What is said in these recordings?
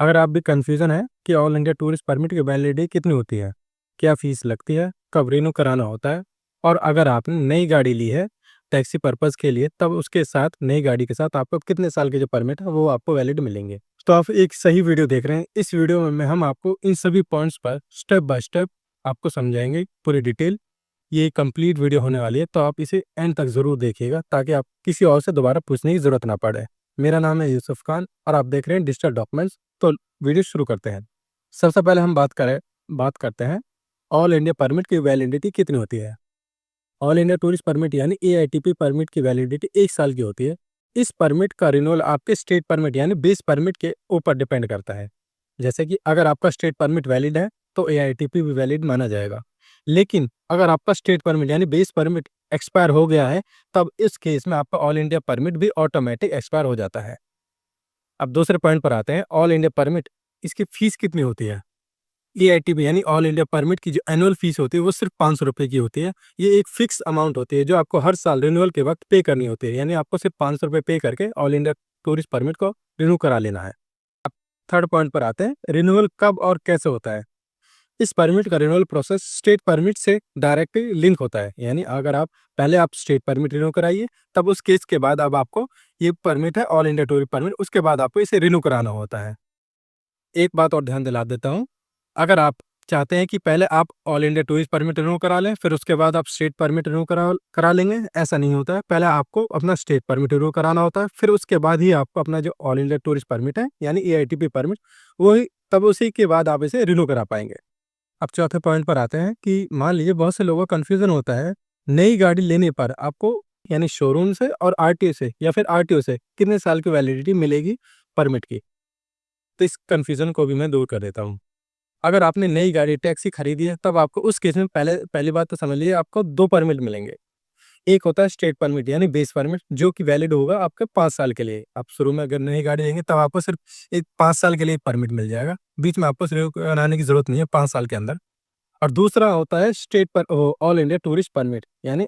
अगर आप भी कन्फ्यूज़न है कि ऑल इंडिया टूरिस्ट परमिट की वैलिडिटी कितनी होती है, क्या फ़ीस लगती है, कब रिन्यू कराना होता है और अगर आपने नई गाड़ी ली है टैक्सी पर्पज़ के लिए, तब उसके साथ नई गाड़ी के साथ आपको कितने साल के जो परमिट है वो आपको वैलिड मिलेंगे। तो आप एक सही वीडियो देख रहे हैं। इस वीडियो में हम आपको इन सभी पॉइंट्स पर स्टेप बाय स्टेप आपको समझाएँगे पूरी डिटेल। ये कंप्लीट वीडियो होने वाली है, तो आप इसे एंड तक ज़रूर देखिएगा ताकि आप किसी और से दोबारा पूछने की ज़रूरत ना पड़े। मेरा नाम है यूसुफ़ खान और आप देख रहे हैं डिजिटल डॉक्यूमेंट्स। तो वीडियो शुरू करते हैं। सबसे पहले हम बात करते हैं ऑल इंडिया परमिट की वैलिडिटी कितनी होती है। ऑल इंडिया टूरिस्ट परमिट यानी एआईटीपी परमिट की वैलिडिटी 1 साल की होती है। इस परमिट का रिन्यूअल आपके स्टेट परमिट यानी बेस परमिट के ऊपर डिपेंड करता है। जैसे कि अगर आपका स्टेट परमिट वैलिड है तो एआईटीपी भी वैलिड माना जाएगा। लेकिन अगर आपका स्टेट परमिट यानी बेस परमिट एक्सपायर हो गया है, तब इस केस में आपका ऑल इंडिया परमिट भी ऑटोमेटिक एक्सपायर हो जाता है। अब दूसरे पॉइंट पर आते हैं, ऑल इंडिया परमिट इसकी फीस कितनी होती है। एआईटीबी यानी ऑल इंडिया परमिट की जो एनुअल फीस होती है वो सिर्फ 500 रुपये की होती है। ये एक फिक्स अमाउंट होती है जो आपको हर साल रिन्यूअल के वक्त पे करनी होती है, यानी आपको सिर्फ 500 रुपये पे करके ऑल इंडिया टूरिस्ट परमिट को रिन्यू करा लेना है। अब थर्ड पॉइंट पर आते हैं, रिन्यूअल कब और कैसे होता है। इस परमिट का रिन्यूअल प्रोसेस स्टेट परमिट से डायरेक्टली लिंक होता है, यानी अगर आप पहले आप स्टेट परमिट रिन्यू कराइए, तब उस केस के बाद अब आपको ये परमिट है ऑल इंडिया टूरिस्ट परमिट, उसके बाद आपको इसे रिन्यू कराना होता है। एक बात और ध्यान दिला देता हूँ, अगर आप चाहते हैं कि पहले आप all India tourist permit renew करा लें, फिर उसके बाद आप स्टेट परमिट रिन्यू करा लेंगे, ऐसा नहीं होता है। पहले आपको अपना स्टेट परमिट रिन्यू कराना होता है, फिर उसके बाद ही आपको अपना जो ऑल इंडिया टूरिस्ट परमिट है यानी एआईटीपी परमिट, वही तब उसी के बाद आप इसे रिन्यू करा पाएंगे। अब चौथे पॉइंट पर आते हैं कि मान लीजिए बहुत से लोगों को कन्फ्यूजन होता है, नई गाड़ी लेने पर आपको यानी शोरूम से और आरटीओ से या फिर आरटीओ से कितने साल की वैलिडिटी मिलेगी परमिट की। तो इस कन्फ्यूजन को भी मैं दूर कर देता हूँ। अगर आपने नई गाड़ी टैक्सी खरीदी है, तब आपको उस केस में पहली बात तो समझ लीजिए आपको 2 परमिट मिलेंगे। एक होता है स्टेट परमिट यानी बेस परमिट, जो कि वैलिड होगा आपके 5 साल के लिए। आप शुरू में अगर नई गाड़ी लेंगे तब आपको सिर्फ एक 5 साल के लिए परमिट मिल जाएगा। बीच में आपको रिन्यू कराने की ज़रूरत नहीं है 5 साल के अंदर। और दूसरा होता है स्टेट पर ऑल इंडिया टूरिस्ट परमिट यानी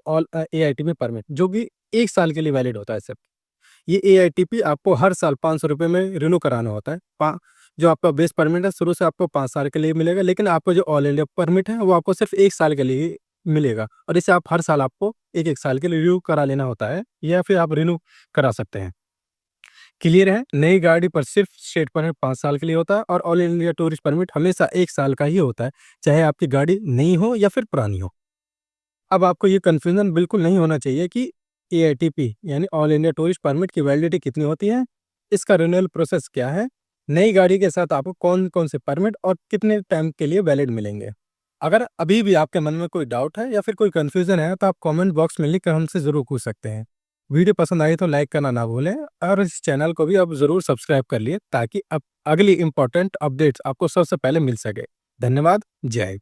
एआईटीपी परमिट, जो कि 1 साल के लिए वैलिड होता है सिर्फ। ये एआईटीपी आपको हर साल 500 रुपये में रिन्यू कराना होता है। जो आपका बेस परमिट है शुरू से आपको 5 साल के लिए मिलेगा, लेकिन आपको जो ऑल इंडिया परमिट है वो आपको सिर्फ 1 साल के लिए मिलेगा और इसे आप हर साल आपको 1-1 साल के लिए रिन्यू करा लेना होता है या फिर आप रिन्यू करा सकते हैं। क्लियर है? नई गाड़ी पर सिर्फ स्टेट परमिट 5 साल के लिए होता है और ऑल इंडिया टूरिस्ट परमिट हमेशा 1 साल का ही होता है, चाहे आपकी गाड़ी नई हो या फिर पुरानी हो। अब आपको ये कन्फ्यूज़न बिल्कुल नहीं होना चाहिए कि एआईटीपी यानी ऑल इंडिया टूरिस्ट परमिट की वैलिडिटी कितनी होती है, इसका रिन्यूअल प्रोसेस क्या है, नई गाड़ी के साथ आपको कौन-कौन से परमिट और कितने टाइम के लिए वैलिड मिलेंगे। अगर अभी भी आपके मन में कोई डाउट है या फिर कोई कन्फ्यूज़न है, तो आप कमेंट बॉक्स में लिख कर हमसे ज़रूर पूछ सकते हैं। वीडियो पसंद आई तो लाइक करना ना भूलें और इस चैनल को भी आप ज़रूर सब्सक्राइब कर लिए ताकि अब अगली इम्पोर्टेंट अपडेट्स आपको सबसे पहले मिल सके। धन्यवाद। जय हिंद।